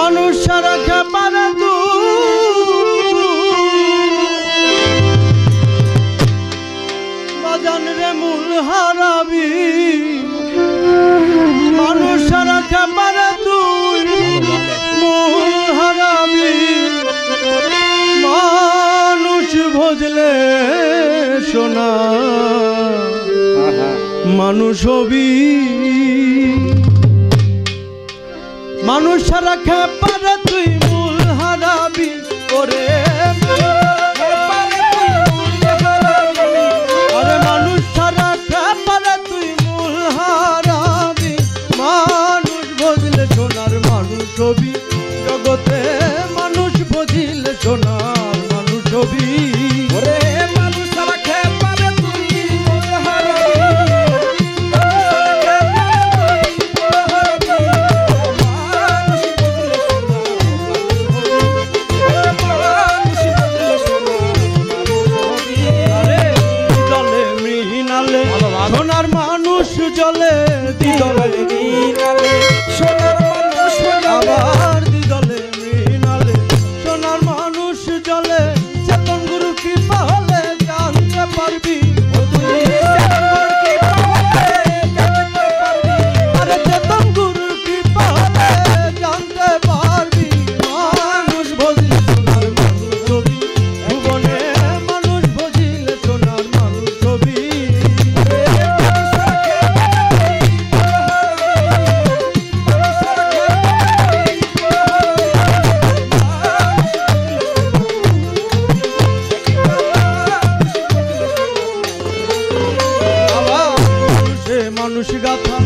মানুষ সারা খেপারে বাজান রে মূল হারাবি মানুষ সারা খেপারে তুই মূল হারাবি মানুষ ভজলে সোনা মানুষ হবি মানুষ সারা খেপারে তুই মূল হারাবি ওরে আরে মানুষ সারা খেপারে তুই মূল হারাবি মানুষ ভজলে সোনার মানুষ হবি জগতে মানুষ ভজিলে সোনার মানুষ হবি ওরে মানুষ সারা খেপারে তুই মূল হারাবি সোনার মানুষ জলে দিদলে মিনালে সোনার মানুষ আবার দিদলে মিনালে সোনার মানুষ জলে চেতন গুরু কৃপা হলে জানতে পারবি আরে চেতন গুরু কৃপা হলে জানতে পারবি মানুষ ভজিলে সোনার মানুষ হবি ভুবনে মানুষ ভজিলে সোনার মানুষ হবি মানুষ গাথা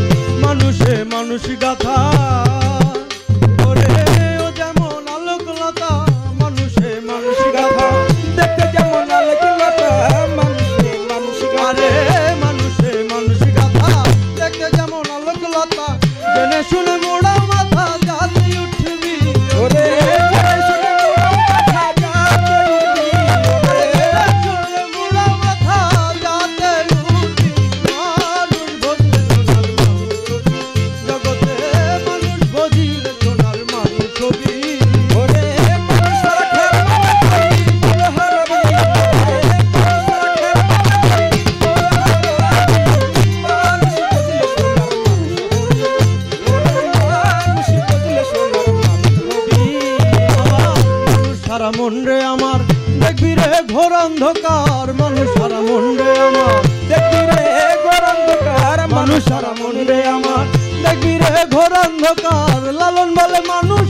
মানুষে মানুষ গাথা ওরে ও যেমন আলোকলতা মানুষে মানুষ গাথা দেখতে যেমন আলোকলতা মানুষে মানুষ আরে মানুষে মানুষ গাথা দেখতে যেমন আলোকলতা জেনে শুনে মোড়া মাথা যাতে উঠবি ওরে সারা মন রে আমার দেখবি রে ঘোর অন্ধকার মানুষ সারা মন রে আমার দেখবি রে ঘোর অন্ধকার মানুষ সারা মন রে আমার দেখবি রে ঘোর অন্ধকার লালন বলে মানুষ